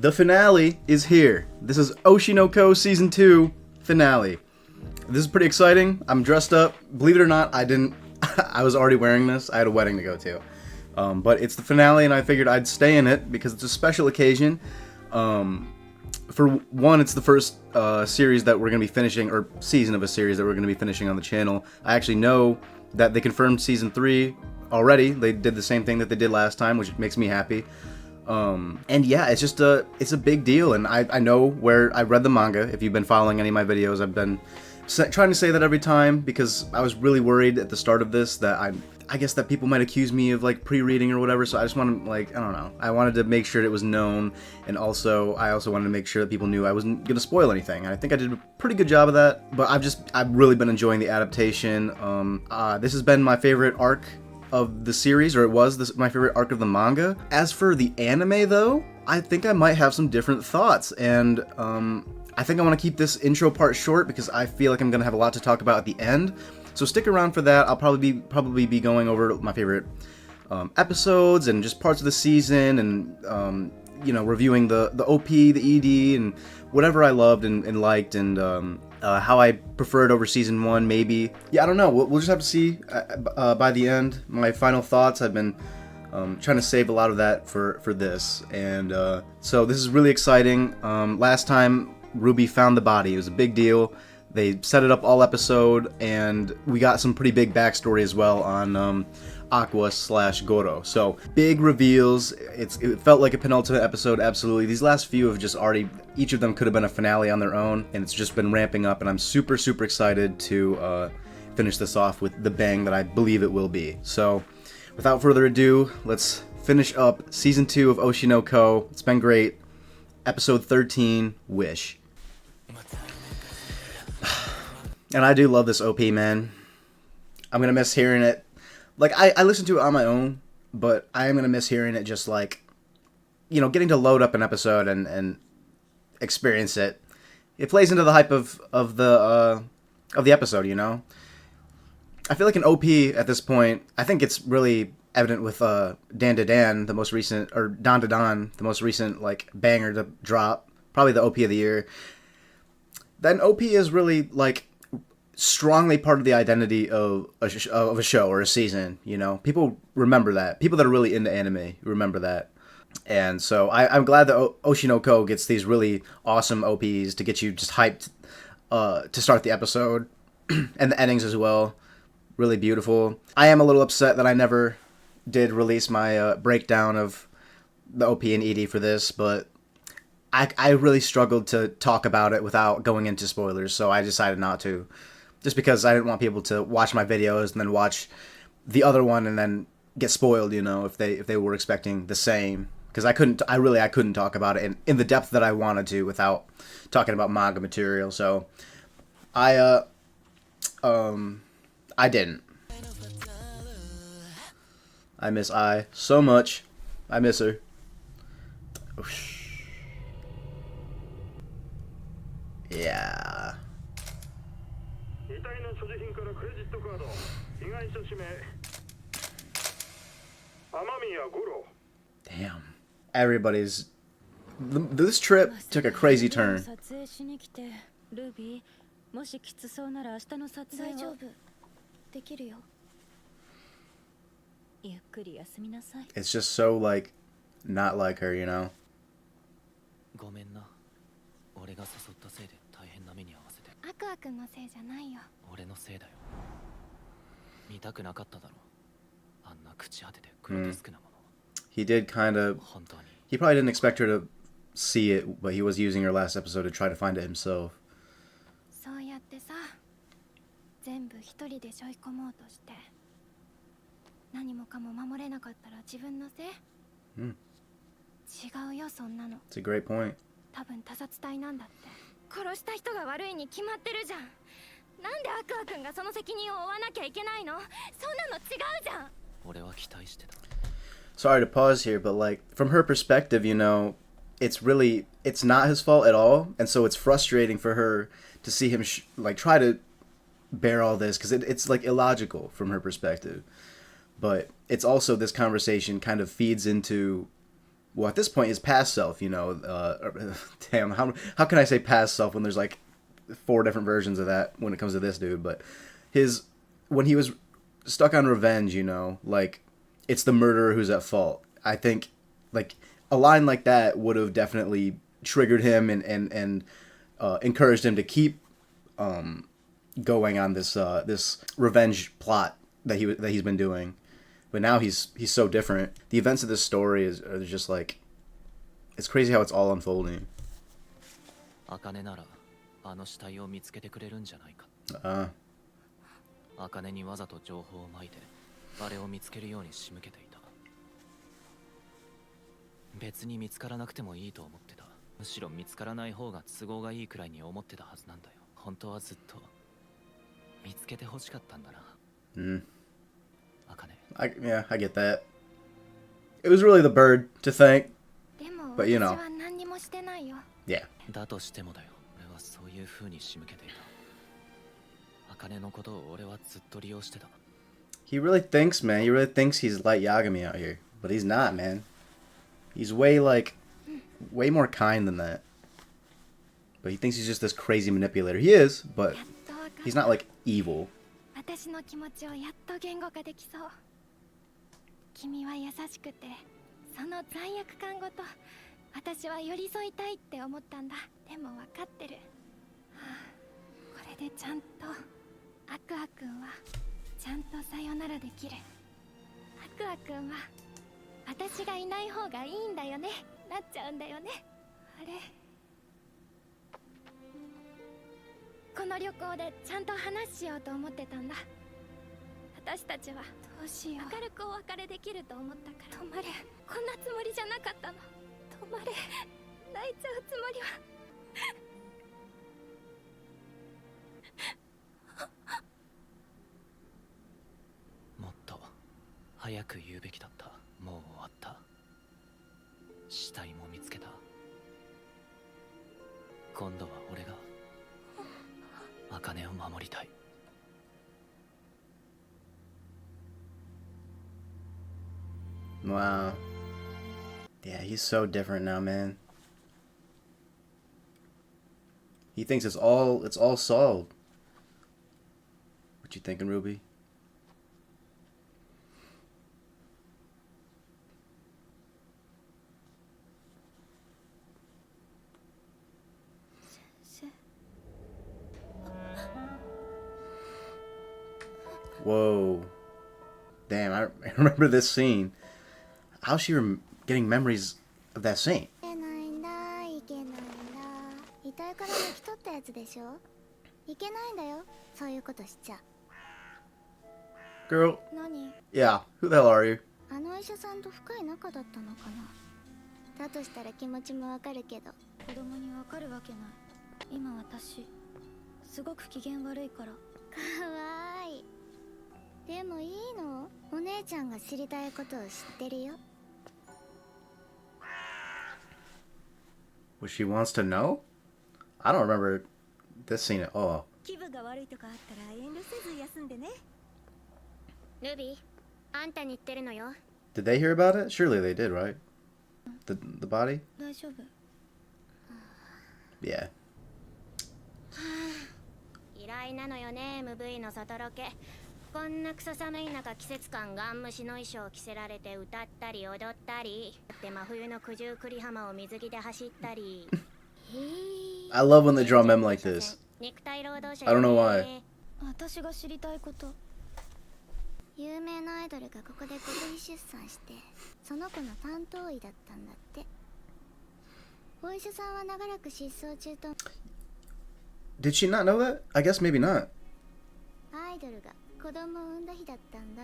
The finale is here. This is Oshi no Ko Season 2 finale. This is pretty exciting. I'm dressed up. Believe it or not, I was already wearing this. I had a wedding to go to. But it's the finale, and I figured I'd stay in it because it's a special occasion. For one, it's the first series that we're going to be finishing, or season of a series that we're going to be finishing on the channel. I actually know that they confirmed Season 3 already. They did the same thing that they did last time, which makes me happy. And yeah, it's just it's a big deal, and I know where I read the manga. If you've been following any of my videos, I've been trying to say that every time because I was really worried at the start of this that I guess that people might accuse me of like pre-reading or whatever, so I just want to I don't know. I wanted to make sure it was known, and I also wanted to make sure that people knew I wasn't going to spoil anything. And I think I did a pretty good job of that, but I've really been enjoying the adaptation. This has been my favorite arc of the series, or it was my favorite arc of the manga. As for the anime though, I think I might have some different thoughts, and I think I want to keep this intro part short because I feel like I'm going to have a lot to talk about at the end. So stick around for that. I'll probably be going over my favorite episodes and just parts of the season, and reviewing the OP, the ED, and whatever I loved and liked, and how I preferred over Season 1, maybe. Yeah, I don't know. We'll just have to see by the end. My final thoughts. I've been trying to save a lot of that for this, and so this is really exciting. Last time Ruby found the body, it was a big deal. They set it up all episode, and we got some pretty big backstory as well on Aqua/Goro. So big reveals. It felt like a penultimate episode, absolutely. These last few have just already, each of them could have been a finale on their own, and it's just been ramping up, and I'm super, super excited to finish this off with the bang that I believe it will be. So without further ado, let's finish up Season 2 of Oshi no Ko. It's been great. Episode 13, Wish. And I do love this OP, man. I'm gonna miss hearing it. Like, I listened to it on my own, but I am gonna miss hearing it just like, getting to load up an episode and experience it. It plays into the hype of the episode, I feel like an OP at this point, I think it's really evident with Dan to Dan, the most recent, or Don to Don, the most recent, like, banger to drop. Probably the OP of the year. Then OP is really, like, strongly part of the identity of a show or a season, People remember that. People that are really into anime remember that. And so I'm glad that Oshi no Ko gets these really awesome OPs to get you just hyped to start the episode. And the endings as well. Really beautiful. I am a little upset that I never did release my breakdown of the OP and ED for this, but I really struggled to talk about it without going into spoilers, so I decided not to. Just because I didn't want people to watch my videos and then watch the other one and then get spoiled, if they were expecting the same. Because I couldn't talk about it in the depth that I wanted to without talking about manga material. So I didn't. I miss Ai so much. I miss her. Yeah. Damn. This trip took a crazy turn. It's just so, like, not like her, ごめんな。俺が誘ったせいで大変な目に遭わせて。アクア君のせいじゃないよ。俺のせいだよ。見たくなかっただろ。あんな朽ち果ててグロテスクなもの。He did kind of. He probably didn't expect her to see it, but he was using her last episode to try to find it himself. そうやってさ、全部一人で背負い込もうとして、何もかも守れなかったら自分のせい。違うよ、そんなの。It's a great point. 多分他殺体なんだって。殺した人が悪いに決まってるじゃん。なんでアクア君がその責任を負わなきゃいけないの？そんなの違うじゃん。俺は期待してた。Sorry to pause here, but like from her perspective, it's not his fault at all, and so it's frustrating for her to see him try to bear all this because it's like illogical from her perspective. But it's also this conversation kind of feeds into well, at this point, his past self, damn, how can I say past self when there's like 4 different versions of that when it comes to this dude? But when he was stuck on revenge, like, it's the murderer who's at fault. I think, like, a line like that would have definitely triggered him and encouraged him to keep going on this revenge plot that he's been doing. But now he's so different. The events of this story are just like, it's crazy how it's all unfolding. 茜ならあの死体を見つけてくれるんじゃないか。茜にわざと情報をまいてあれを見つけるように仕向けていた。別に見つからなくてもいいと思ってた。むしろ見つからない方が都合がいいくらいに思ってたはずなんだよ。本当はずっと見つけて欲しかったんだな。Yeah, I get that. It was really the bird to thank, but Yeah. だとしてもだよ。俺はそういう風に仕向けていた。茜のことを俺はずっと利用してた。He really thinks, man. He really thinks he's Light Yagami out here, but he's not, man. He's way more kind than that. But he thinks he's just this crazy manipulator. He is, but he's not like evil. 私の気持ちをやっと言語化できそう。君は優しくて、その罪悪感ごと私は寄り添いたいって思ったんだ。でも分かってる。これでちゃんとアクア君はちゃんとさよならできる。アクア君は私がいない方がいいんだよね。なっちゃうんだよね。あれ、この旅行でちゃんと話しようと思ってたんだ。私たちはどうしよう。明るくお別れできると思ったから。止まれ。こんなつもりじゃなかったの。止まれ。泣いちゃうつもりは。もっと早く言うべきだった。もう終わった。死体も見つけた。今度は俺が茜を守りたい。Wow. Yeah, he's so different now, man. He thinks it's all solved. What you thinking, Ruby? Whoa. Damn, I remember this scene. How's she getting memories of that scene? Girl. Yeah, who the hell are you? あの医者さんと深い仲だったのかな。だとしたら気持ちもわかるけど、子供にわかるわけない。今私すごく機嫌悪いから。かわいい。でもいいの？お姉ちゃんが知りたいことを知ってるよ。What she wants to know? I don't remember this scene at all. 気分が悪いとかあったら遠慮せず休んでね。ルビー、あんたに言ってるのよ。Did they hear about it? Surely they did, right? The body? 大丈夫。Yeah. 依頼なのよね、MV の外ロケ。こんなクソ寒い中、季節感ガン虫の衣装を着せられて歌ったり踊ったり。で真冬の九十九里浜を水着で走ったり。I love when they draw men like this. 肉体労働者 I don't know why. 私が知りたいこと。有名なアイドルがここで孤児出産して、その子の担当医だったんだって。お医者さんは長らく失踪中と。Did she not know that? I guess maybe not. アイドルが子供を産んだ日だったんだ。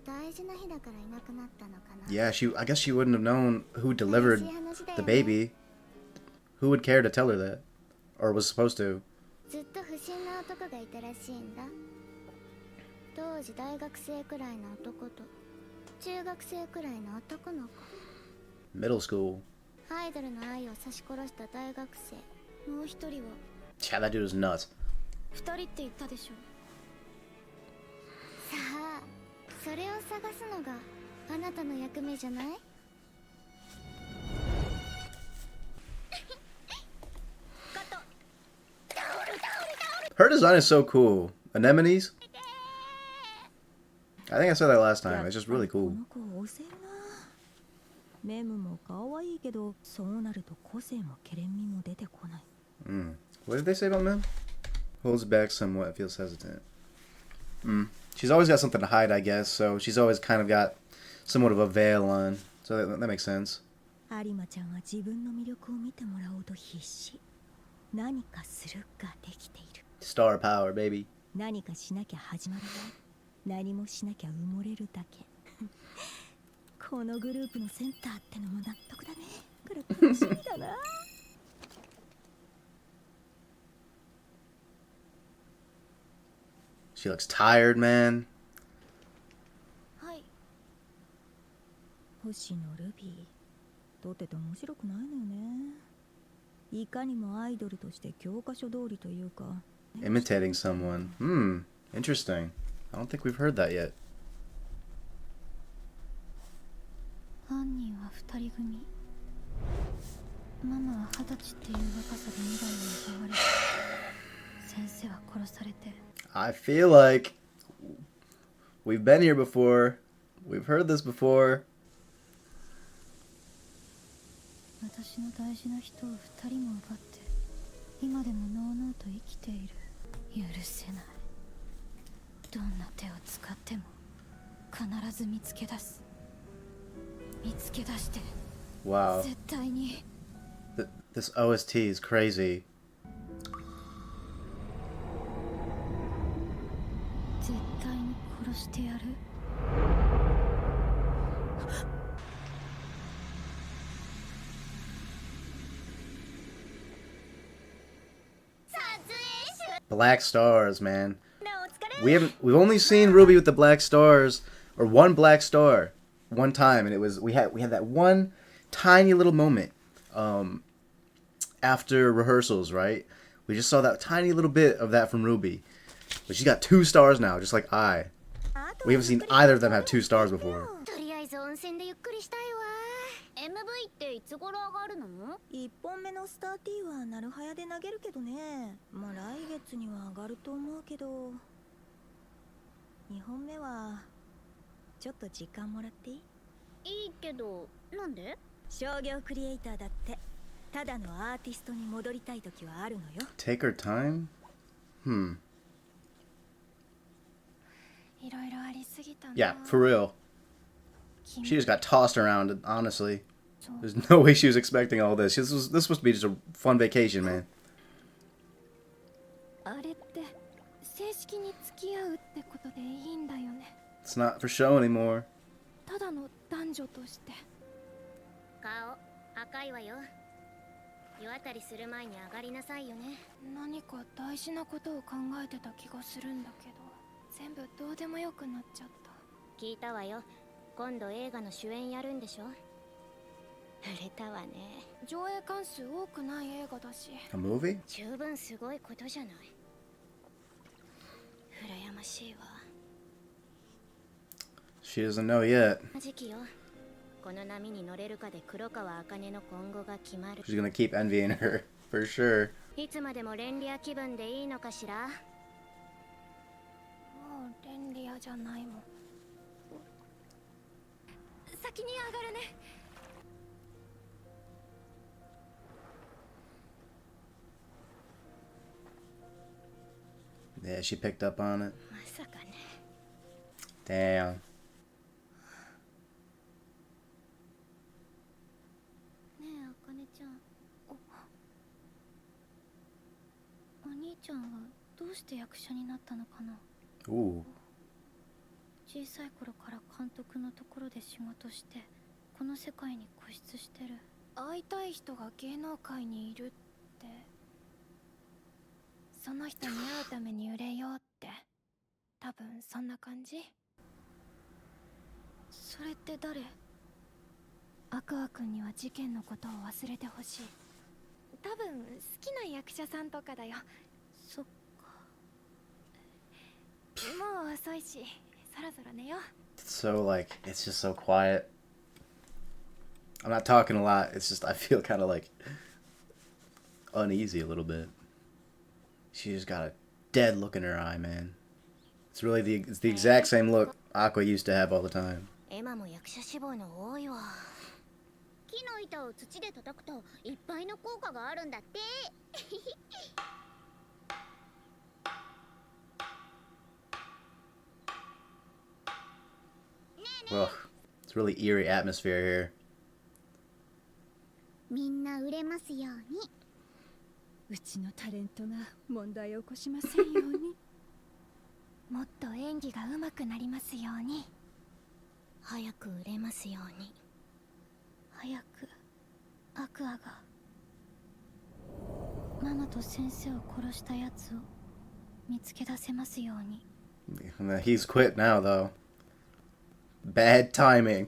大事な日だからいなくなったのかな。Yeah, I guess she wouldn't have known who delivered the baby. Who would care to tell her that? Or was supposed to? ずっと不審な男がいたらしいんだ。当時大学生くらいの男と中学生くらいの男の子。 Middle school. アイドルの愛を刺し殺した大学生。もう一人は Yeah, that dude was nuts. 二人って言ったでしょ。さあ、それを探すのがあなたの役目じゃない？ Her design is so cool. Anemones? I think I said that last time. It's just really cool. メムも可愛いけど、そうなると個性もケレン味も出てこない。What did they say about Mem? Holds back somewhat, feels hesitant. She's always got something to hide, I guess, so she's always kind of got somewhat of a veil on. So that makes sense. 有馬ちゃんは自分の魅力を見てもらおうと必死。何かするができている。Star power, baby. 何かしなきゃ始まらない。何もしなきゃ埋もれるだけ。このグループのセンターってのも納得だね。これ楽しみだな。She looks tired, man. はい。星のルビー、とてて面白くないのよね。いかにもアイドルとして教科書通りというか。Imitating someone. Interesting. I don't think we've heard that yet. 犯人は2人組。ママは20歳っていう若さで未来を奪われて、先生は殺されて。I feel like we've been here before. We've heard this before. 私の大事な人を2人も奪って、今でものうのうと生きている。許せない。どんな手を使っても必ず見つけ出す。見つけ出して。Wow. 絶対に。This OST is crazy. 絶対に殺してやる。Black stars, man. We've only seen Ruby with the black stars, or one black star, one time, and we had that one tiny little moment, after rehearsals, right? We just saw that tiny little bit of that from Ruby, but she's got 2 stars now, just like I. We haven't seen either of them have 2 stars before. とりあえず温泉でゆっくりしたいわ。MV っていつ頃上がるの？1本目のスターティーはなるはやで投げるけどね。まあ来月には上がると思うけど、2本目はちょっと時間もらっていい？いいけど、なんで？商業クリエイターだって、ただのアーティストに戻りたい時はあるのよ。Take her time? いろいろありすぎたな。Yeah, for real. She just got tossed around, honestly. There's no way she was expecting all this. This was supposed to be just a fun vacation, man. あれって正式に付き合うってことでいいんだよね。It's not for show anymore. ただの男女として。顔赤いわよ。湯あたりする前に上がりなさいよね。何か大事なことを考えてた気がするんだけど、全部どうでもよくなっちゃった。聞いたわよ。今度映画の主演やるんでしょ。売れたわね。上映関数多くない映画だし。A movie? 十分すごいことじゃない。羨ましいわ。She doesn't know yet. 時期よ。この波に乗れるかで黒川茜の今後が決まる。 She's gonna keep envying her, for sure. いつまでもレンリア気分でいいのかしら。もうレンリアじゃないもん。先に上がるね。Yeah, she picked up on it. まさかね。 Damn. ねえ、あかねちゃん。お兄ちゃんはどうして役者になったのかな。 Ooh. 小さい頃から監督のところで仕事してこの世界に固執してる。会いたい人が芸能界にいるって、その人に会うために売れようって、多分そんな感じ。それって誰？アクア君には事件のことを忘れてほしい。多分好きな役者さんとかだよ。そっか。もう遅いしそろそろ寝よう。 So, like, it's just so quiet. I'm not talking a lot. It's just, I feel kind of, like, uneasy a little bit. She just got a dead look in her eye, man. It's really it's the exact same look Aqua used to have all the time. エマも役者志望の多いわ。木の板を土で叩くといっぱいの効果があるんだって。Ugh, it's really eerie atmosphere here. みんな売れますように。うちのタレントが問題を起こしませんように。もっと演技が上手くなりますように。早く売れますように。早くアクアがママと先生を殺したやつを見つけ出せますように。He's quit now, though. Bad timing.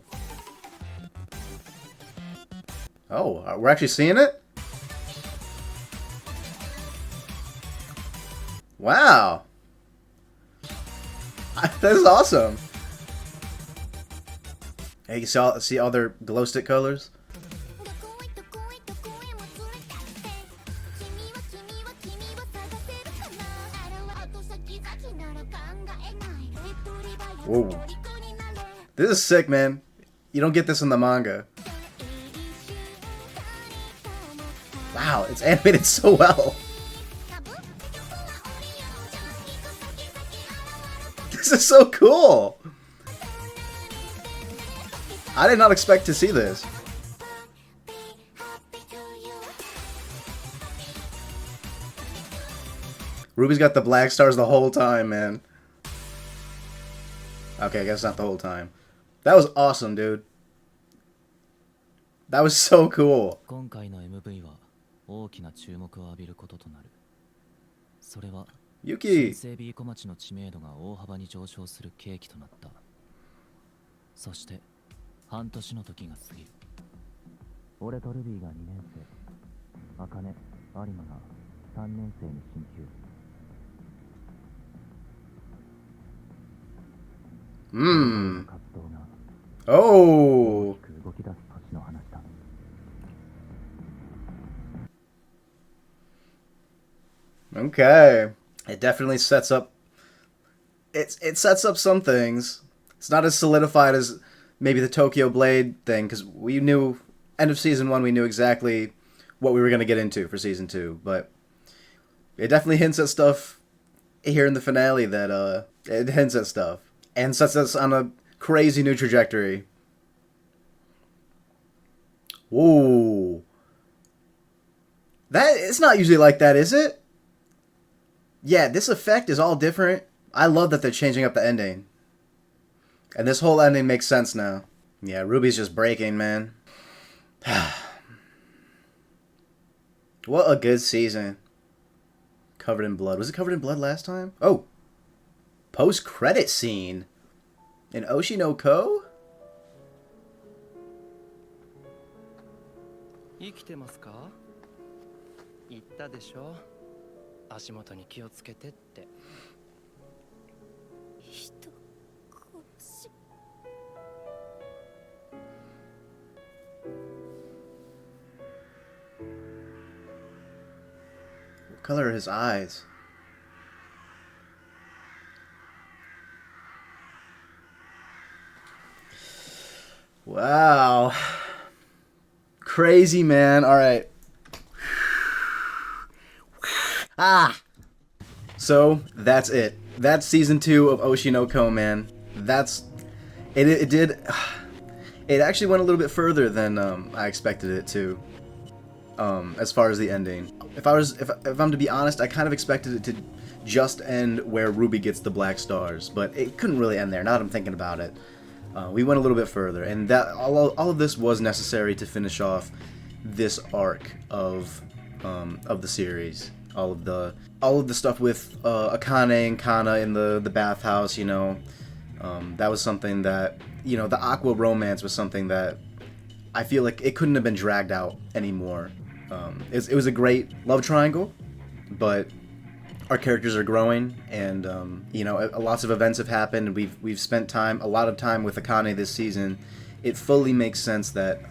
Oh, we're actually seeing it? Wow. That is awesome. Hey, you see all their glow stick colors? Whoa. This is sick, man. You don't get this in the manga. Wow, it's animated so well. This is so cool. I did not expect to see this. Ruby's got the black stars the whole time, man. Okay, I guess not the whole time. That was awesome, dude. That was so cool. 今回の MV は大きな注目を浴びることとなる。それは Yuki. 新生 B 小町の知名度が大幅に上昇する契機となった。そして半年の時が過ぎる。俺とルビーが2年生、茜、有馬が3年生に進級。活動が Oh. 大きく動き出す年の話だ。Okay. It definitely sets up it sets up some things. It's not as solidified as maybe the Tokyo Blade thing, because we knew end of season 1 we knew exactly what we were going to get into for season 2, but it definitely hints at stuff here in the finale that it hints at stuff and sets us on a crazy new trajectory. Whoa. That it's not usually like that, is it? Yeah, this effect is all different. I love that they're changing up the ending. And this whole ending makes sense now. Yeah, Ruby's just breaking, man. What a good season. Covered in blood. Was it covered in blood last time? Oh. Post-credit scene. In Oshi no Ko? 生きてますか？言ったでしょ。足元に気をつけてって。人殺し。What color are his eyes? Wow. Crazy, man. All right. So, that's it. That's season 2 of Oshi no Ko, man. That's... It did... It actually went a little bit further than I expected it to. As far as the ending. If I'm to be honest, I kind of expected it to just end where Ruby gets the black stars, but it couldn't really end there. Now that I'm thinking about it. We went a little bit further, and that all of this was necessary to finish off this arc of the series. All of the stuff with Akane and Kana in the bathhouse, you know, that was something that, you know, the Aqua romance was something that I feel like it couldn't have been dragged out anymore. It was a great love triangle, but our characters are growing, and you know, lots of events have happened. We've spent a lot of time with Akane this season. It fully makes sense that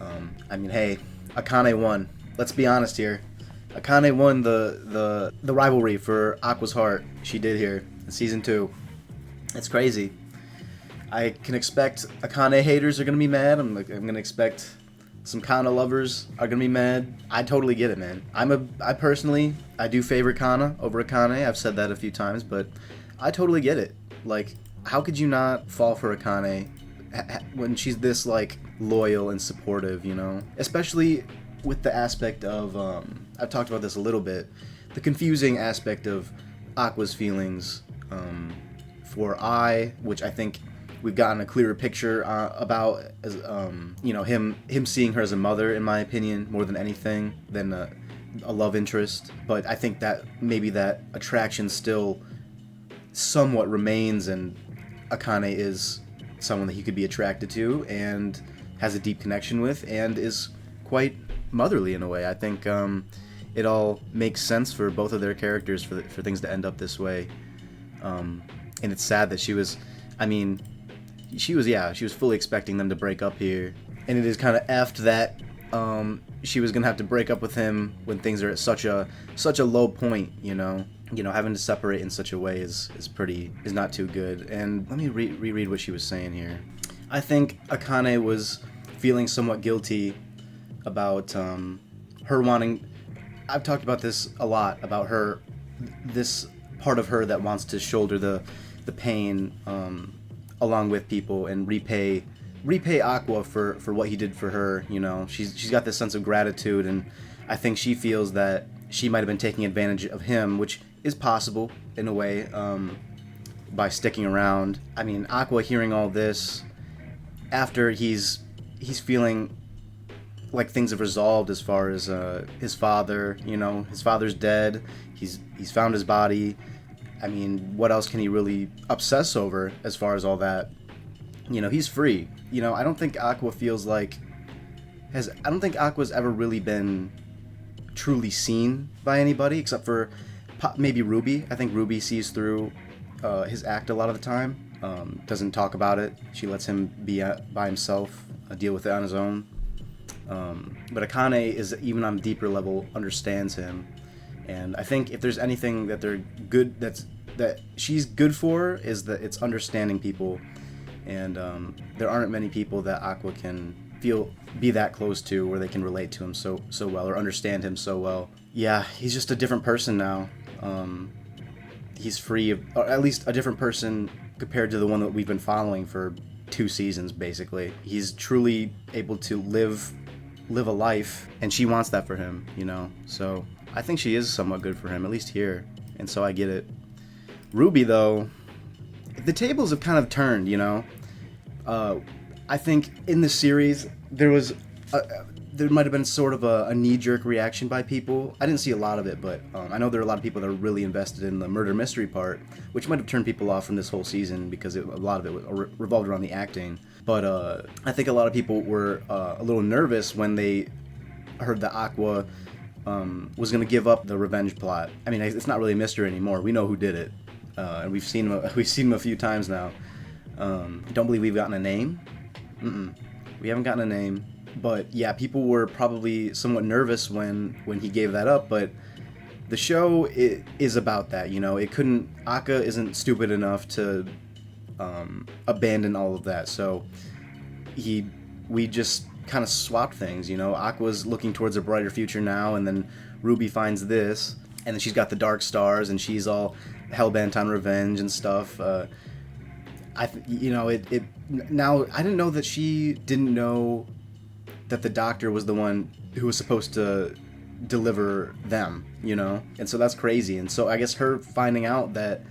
I mean, hey, Akane won. Let's be honest here. Akane won the rivalry for Aqua's heart. She did here in season 2. It's crazy. I can expect Akane haters are gonna be mad. I'm gonna expect some Kana lovers are gonna be mad. I totally get it, man. I personally do favor Kana over Akane. I've said that a few times, but I totally get it. Like, how could you not fall for Akane when she's this like loyal and supportive, you know? Especially with the aspect of I've talked about this a little bit, the confusing aspect of Aqua's feelings for Ai, which I think we've gotten a clearer picture about, as you know, him seeing her as a mother, in my opinion, more than anything, than a love interest. But I think that maybe that attraction still somewhat remains, and Akane is someone that he could be attracted to and has a deep connection with, and is quite motherly in a way. I think it all makes sense for both of their characters for things to end up this way. And it's sad that she was fully expecting them to break up here, and it is kind of effed that she was gonna have to break up with him when things are at such a low point. You know, having to separate in such a way is not too good. And let me reread what she was saying here. I think Akane was feeling somewhat guilty about her wanting. I've talked about this a lot, about her, this part of her that wants to shoulder the pain along with people and repay Aqua for what he did for her. You know, she's got this sense of gratitude, and I think she feels that she might have been taking advantage of him, which is possible in a way, by sticking around. I mean, Aqua hearing all this after he's feeling like things have resolved as far as his father. You know, his father's dead. He's found his body. I mean, what else can he really obsess over as far as all that? You know, he's free. You know, I don't think Aqua's ever really been truly seen by anybody except for maybe Ruby. I think Ruby sees through his act a lot of the time. Doesn't talk about it. She lets him be by himself, deal with it on his own. But Akane is, even on a deeper level, understands him. And I think if there's anything that they're good, that she's good for, is that it's understanding people. And there aren't many people that Aqua can be that close to, where they can relate to him so well, or understand him so well. Yeah, he's just a different person now. He's free, or at least a different person compared to the one that we've been following for 2 seasons, basically. He's truly able to live a life, and she wants that for him, you know. So I think she is somewhat good for him, at least here, and so I get it. Ruby, though, the tables have kind of turned, you know. I think in the series there might have been sort of a knee-jerk reaction by people. I didn't see a lot of it, but I know there are a lot of people that are really invested in the murder mystery part, which might have turned people off from this whole season because a lot of it revolved around the acting. But I think a lot of people were a little nervous when they heard that Aqua was going to give up the revenge plot. I mean, it's not really a mystery anymore. We know who did it, and we've seen him a few times now. Don't believe we've gotten a name. We haven't gotten a name. But yeah, people were probably somewhat nervous when he gave that up. But the show is about that, you know. Akka isn't stupid enough to abandon all of that. So we just kind of swapped things, you know. Aqua's looking towards a brighter future now, and then Ruby finds this, and then she's got the dark stars, and she's all hellbent on revenge and stuff. Now I didn't know that she didn't know that the doctor was the one who was supposed to deliver them, you know, and so that's crazy. And so I guess her finding out that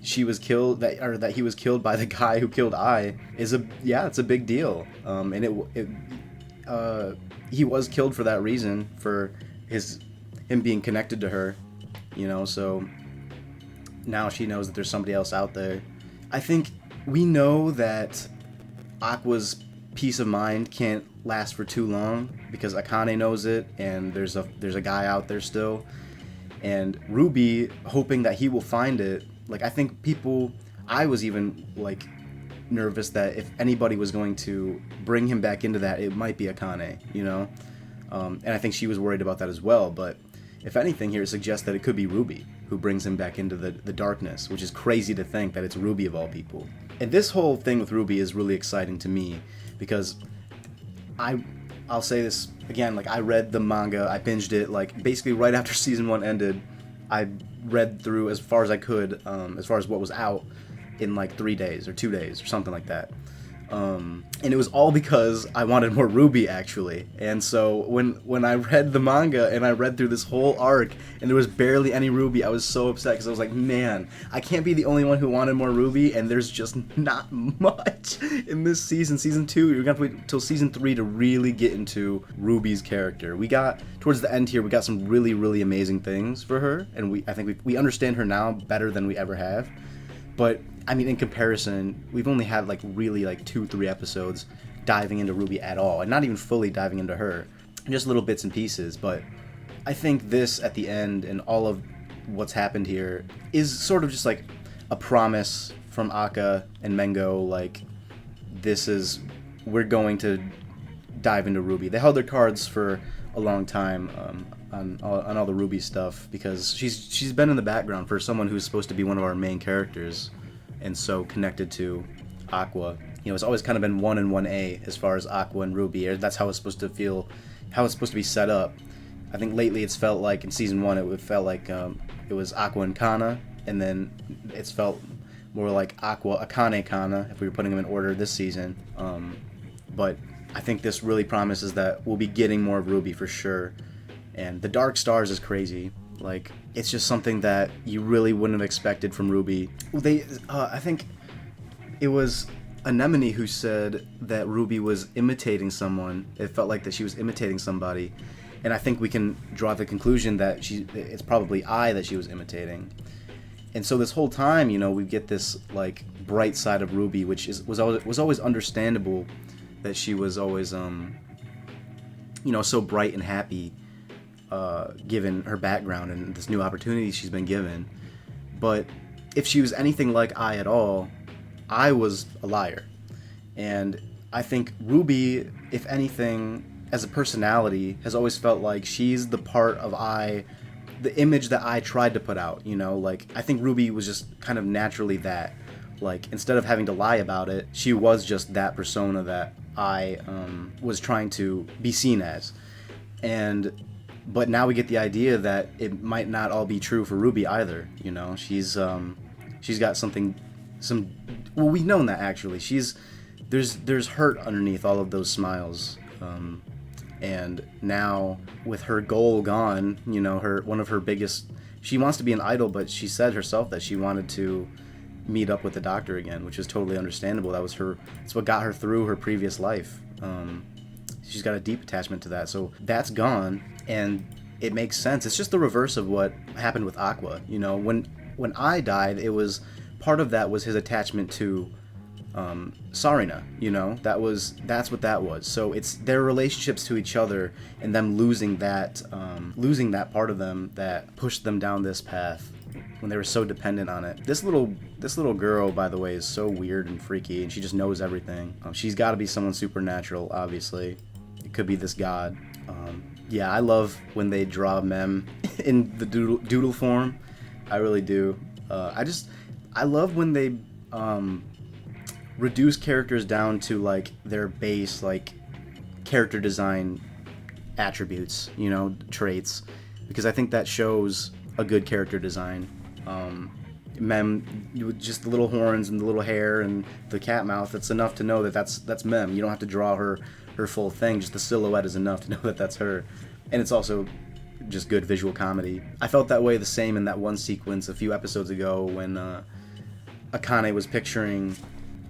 she was killed, that he was killed by the guy who killed Ai, it's a big deal. And he was killed for that reason, for him being connected to her, you know. So now she knows that there's somebody else out there. I think we know that Aqua's peace of mind can't last for too long because Akane knows it, and there's a guy out there still, and Ruby hoping that he will find it. Like, I think I was even like nervous that if anybody was going to bring him back into that, it might be Akane, you know. And I think she was worried about that as well. But If anything here, it suggests that it could be Ruby who brings him back into the darkness, which is crazy to think that it's Ruby of all people. And this whole thing with Ruby is really exciting to me because I'll say this again, like I read the manga, I binged it, like basically right after season 1 ended, I read through as far as I could, as far as what was out in like 3 days or 2 days or something like that. And it was all because I wanted more Ruby, actually. And so when I read the manga and I read through this whole arc and there was barely any Ruby, I was so upset because I was like, man, I can't be the only one who wanted more Ruby, and there's just not much in this season. Season 2, you're going to have to wait till season 3 to really get into Ruby's character. We got, towards the end here, we got some really, really amazing things for her, and I think we understand her now better than we ever have. But I mean, in comparison, we've only had like really like 2-3 episodes diving into Ruby at all, and not even fully diving into her, just little bits and pieces. But I think this at the end and all of what's happened here is sort of just like a promise from Akka and Mengo, like we're going to dive into Ruby. They held their cards for a long time on all the Ruby stuff because she's been in the background for someone who's supposed to be one of our main characters and so connected to Aqua. You know, it's always kind of been 1 and 1A as far as Aqua and Ruby. That's how it's supposed to feel, how it's supposed to be set up. I think lately it's felt like in season 1 it felt like it was Aqua and Kana, and then it's felt more like Aqua, Akane, Kana, if we were putting them in order this season. But I think this really promises that we'll be getting more of Ruby for sure. And the Dark Stars is crazy. Like, it's just something that you really wouldn't have expected from Ruby. I think it was Anemone who said that Ruby was imitating someone. It felt like that she was imitating somebody. And I think we can draw the conclusion that it's probably I that she was imitating. And so this whole time, you know, we get this, like, bright side of Ruby, which was always understandable that she was always, you know, so bright and happy. Given her background and this new opportunity she's been given. But if she was anything like I at all, I was a liar. And I think Ruby, if anything, as a personality, has always felt like she's the part of I, the image that I tried to put out, you know? Like, I think Ruby was just kind of naturally that. Like, instead of having to lie about it, she was just that persona that I was trying to be seen as. But now we get the idea that it might not all be true for Ruby either. You know, she's got well, we've known that actually. There's hurt underneath all of those smiles, and now with her goal gone, you know, one of her biggest, she wants to be an idol, but she said herself that she wanted to meet up with the doctor again, which is totally understandable. It's what got her through her previous life. She's got a deep attachment to that, so that's gone. And it makes sense. It's just the reverse of what happened with Aqua. You know, when I died, part of that was his attachment to Sarina. You know, that's what that was. So it's their relationships to each other and them losing that part of them that pushed them down this path when they were so dependent on it. This little girl, by the way, is so weird and freaky, and she just knows everything. She's got to be someone supernatural, obviously. It could be this god. Yeah, I love when they draw Mem in the doodle form. I really do. I love when they reduce characters down to like their base like character design attributes, you know, traits, because I think that shows a good character design. Mem, with just the little horns and the little hair and the cat mouth, that's enough to know that that's Mem. You don't have to draw her full thing, just the silhouette is enough to know that that's her. And it's also just good visual comedy. I felt that way the same in that one sequence a few episodes ago when Akane was picturing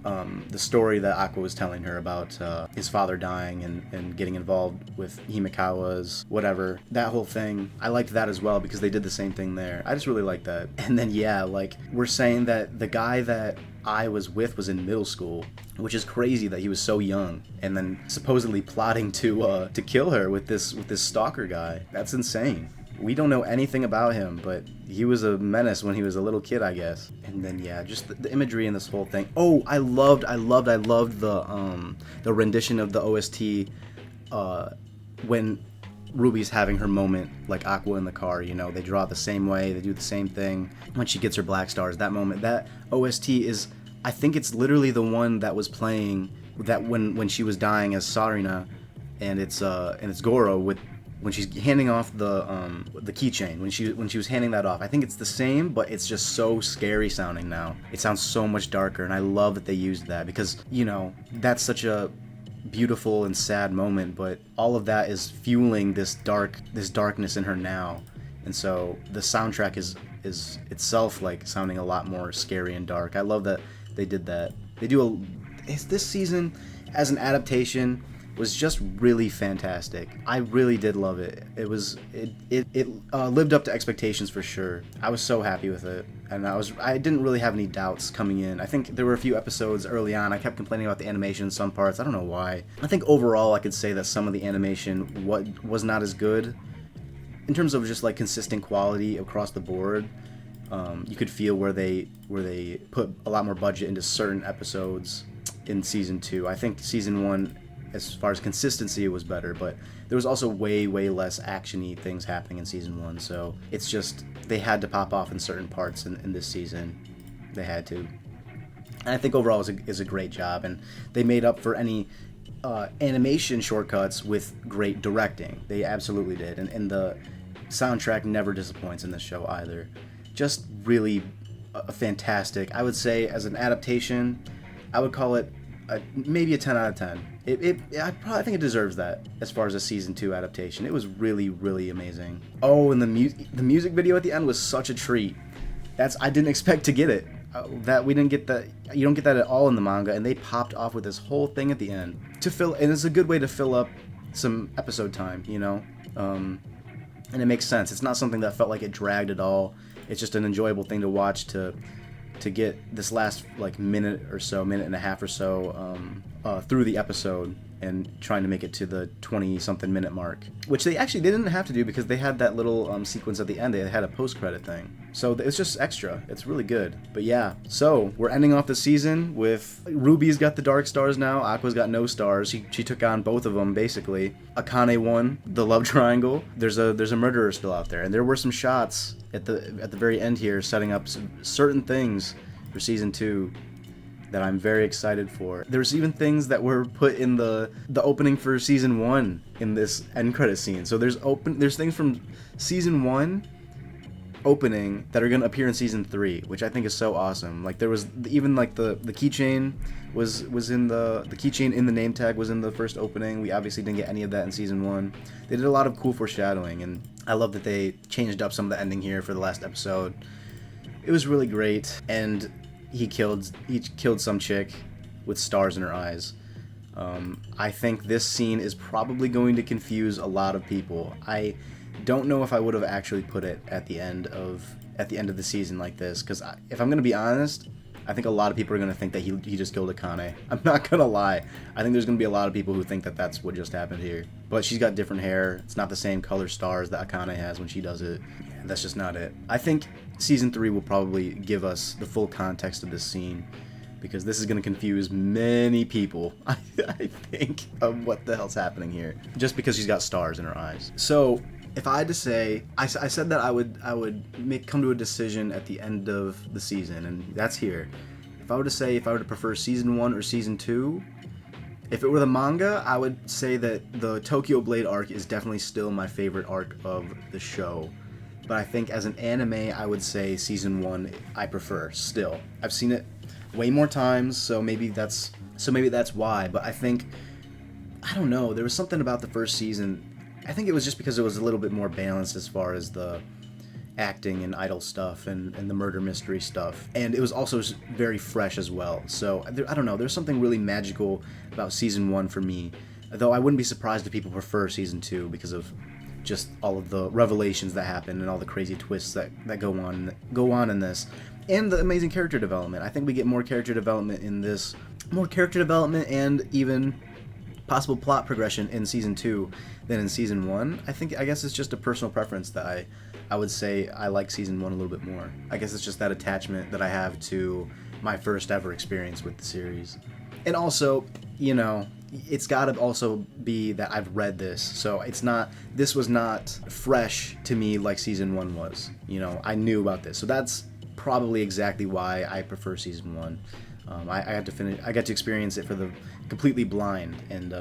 the story that Aqua was telling her about his father dying and getting involved with Himekawa's whatever. That whole thing, I liked that as well because they did the same thing there. I just really liked that. And then yeah, like we're saying that the guy that I was with was in middle school, which is crazy that he was so young and then supposedly plotting to kill her with this stalker guy. That's insane. We don't know anything about him, but he was a menace when he was a little kid, I guess. And then yeah, just the imagery in this whole thing. Oh, I loved the rendition of the OST when Ruby's having her moment like Aqua in the car, you know, they draw it the same way, they do the same thing. When she gets her black stars, that moment, that OST is, I think it's literally the one that was playing that when she was dying as Sarina, and it's Goro with when she's handing off the keychain, when she was handing that off. I think it's the same, but it's just so scary sounding now. It sounds so much darker, and I love that they used that because, you know, that's such a beautiful and sad moment, but all of that is fueling this darkness in her now. And so the soundtrack is itself like sounding a lot more scary and dark. I love that they did that. This season as an adaptation was just really fantastic. I really did love it. It lived up to expectations for sure. I was so happy with it, and I didn't really have any doubts coming in. I think there were a few episodes early on I kept complaining about the animation in some parts. I don't know why. I think overall I could say that some of the animation was not as good in terms of just like consistent quality across the board. You could feel where they put a lot more budget into certain episodes in season 2. I think season 1, as far as consistency, it was better, but there was also way less action-y things happening in season 1, so it's just they had to pop off in certain parts in this season. They had to. And I think overall is a great job, and they made up for any animation shortcuts with great directing. They absolutely did, and the soundtrack never disappoints in this show either. Just really fantastic. I would say as an adaptation, I would call it maybe a 10 out of 10. I think it deserves that as far as a season 2 adaptation. It was really amazing. Oh, and the music video at the end was such a treat. I didn't expect to get it. We didn't get that. You don't get that at all in the manga, and they popped off with this whole thing at the end and it's a good way to fill up some episode time, you know. And it makes sense. It's not something that felt like it dragged at all. It's just an enjoyable thing to watch to get this last like minute and a half or so through the episode and trying to make it to the 20-something minute mark, which they didn't have to do because they had that little sequence at the end. They had a post-credit thing, so it's just extra. It's really good. But yeah, so we're ending off the season with Ruby's got the dark stars now. Aqua's got no stars. She took on both of them basically. Akane won the love triangle. There's a murderer still out there, and there were some shots at the very end here setting up certain things for season 2 that I'm very excited for. There's even things that were put in the opening for season 1 in this end credit scene. So there's things from season 1 opening that are going to appear in season 3, which I think is so awesome. Like there was even like the keychain was in the keychain in the name tag was in the first opening. We obviously didn't get any of that in season 1. They did a lot of cool foreshadowing, and I love that they changed up some of the ending here for the last episode. It was really great, and he killed some chick with stars in her eyes. I think this scene is probably going to confuse a lot of people. I don't know if I would have actually put it at the end of the season like this, because if I'm going to be honest, I think a lot of people are going to think that he just killed Akane. I'm not going to lie. I think there's going to be a lot of people who think that that's what just happened here. But she's got different hair. It's not the same color stars that Akane has when she does it. That's just not it. I think season 3 will probably give us the full context of this scene, because this is going to confuse many people, I think, of what the hell's happening here, just because she's got stars in her eyes. So if I had to say, I said that I would come to a decision at the end of the season, and that's here. If I were to prefer season 1 or season 2, if it were the manga, I would say that the Tokyo Blade arc is definitely still my favorite arc of the show. But I think as an anime, I would say season 1 I prefer still. I've seen it way more times, so maybe that's why. But I think, I don't know, there was something about the first season. I think it was just because it was a little bit more balanced as far as the acting and idol stuff and the murder mystery stuff. And it was also very fresh as well. So I don't know, there's something really magical about season 1 for me. Though I wouldn't be surprised if people prefer season 2 because of just all of the revelations that happen and all the crazy twists that go on in this, and the amazing character development. I think we get more character development in this, and even possible plot progression in season 2 than in season 1. I guess it's just a personal preference that I would say I like season 1 a little bit more. I guess it's just that attachment that I have to my first ever experience with the series. And also, you know, it's got to also be that I've read this, so this was not fresh to me like season 1 was. You know, I knew about this, so that's probably exactly why I prefer season 1. I got to experience it for the completely blind, and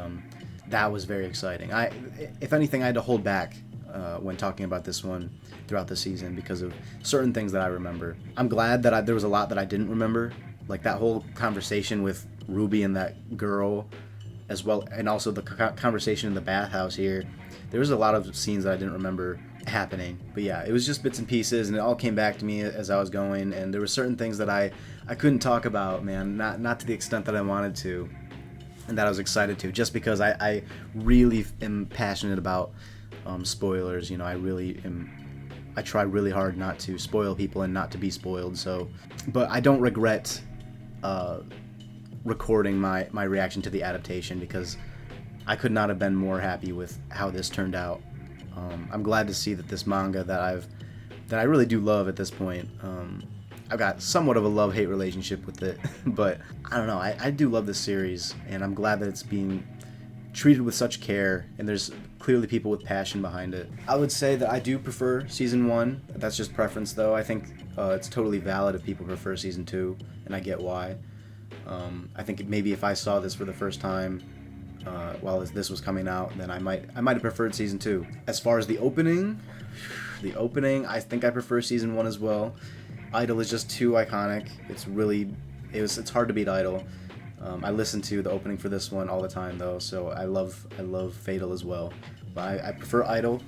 that was very exciting. If anything, I had to hold back when talking about this one throughout the season because of certain things that I remember. I'm glad that there was a lot that I didn't remember, like that whole conversation with Ruby and that girl, as well, and also the conversation in the bathhouse here. There was a lot of scenes that I didn't remember happening, but yeah, it was just bits and pieces, and it all came back to me as I was going, and there were certain things that I couldn't talk about, man, not to the extent that I wanted to, and that I was excited to, just because I really am passionate about spoilers. You know, I try really hard not to spoil people and not to be spoiled, so, but I don't regret recording my reaction to the adaptation, because I could not have been more happy with how this turned out. I'm glad to see that this manga that I really do love at this point, I've got somewhat of a love-hate relationship with it, but I don't know, I do love this series, and I'm glad that it's being treated with such care, and there's clearly people with passion behind it. I would say that I do prefer season 1. That's just preference, though. I think it's totally valid if people prefer season 2, and I get why. I think maybe if I saw this for the first time while this was coming out, then I might have preferred season 2. As far as the opening, I think I prefer season 1 as well. Idol is just too iconic. It's hard to beat Idol. I listen to the opening for this one all the time, though, so I love Fatal as well. But I prefer Idol.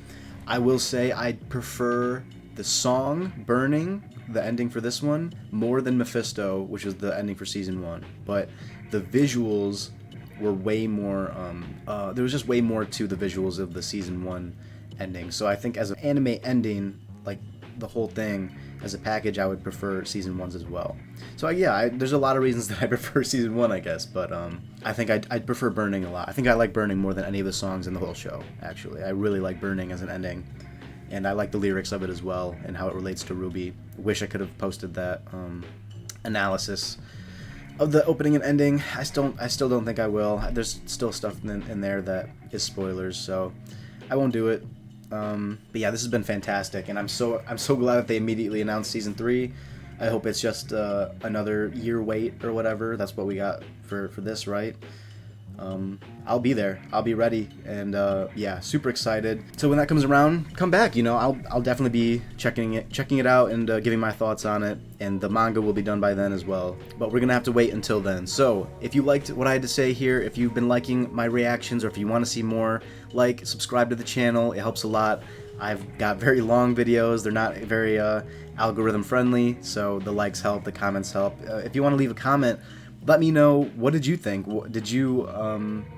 I will say I prefer the song Burning, the ending for this one, more than Mephisto, which is the ending for season 1. But the visuals were way more, there was just way more to the visuals of the season 1 ending. So I think as an anime ending, like the whole thing, as a package, I would prefer season 1's as well. So yeah, there's a lot of reasons that I prefer season 1, I guess, but I think I'd prefer Burning a lot. I think I like Burning more than any of the songs in the whole show, actually. I really like Burning as an ending, and I like the lyrics of it as well, and how it relates to Ruby. Wish I could have posted that analysis of the opening and ending. I still don't think I will. There's still stuff in there that is spoilers, so I won't do it. But yeah, this has been fantastic, and I'm so glad that they immediately announced season 3. I hope it's just another year wait or whatever. That's what we got for this, right? I'll be there. I'll be ready, and yeah, super excited. So when that comes around, come back. You know, I'll definitely be checking it out and giving my thoughts on it. And the manga will be done by then as well. But we're gonna have to wait until then. So if you liked what I had to say here, if you've been liking my reactions, or if you want to see more, subscribe to the channel. It helps a lot. I've got very long videos. They're not very algorithm friendly, so the likes help, the comments help. If you want to leave a comment, let me know, what did you think? Did you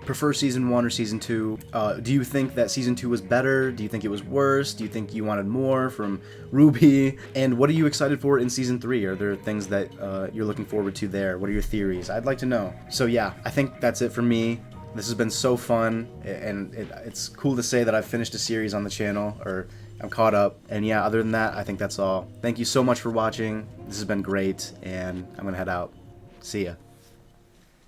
prefer season 1 or season 2? Do you think that season 2 was better? Do you think it was worse? Do you think you wanted more from Ruby? And what are you excited for in season 3? Are there things that you're looking forward to there? What are your theories? I'd like to know. So yeah, I think that's it for me. This has been so fun, and it's cool to say that I've finished a series on the channel, or I'm caught up. And yeah, other than that, I think that's all. Thank you so much for watching. This has been great, and I'm gonna head out. See ya.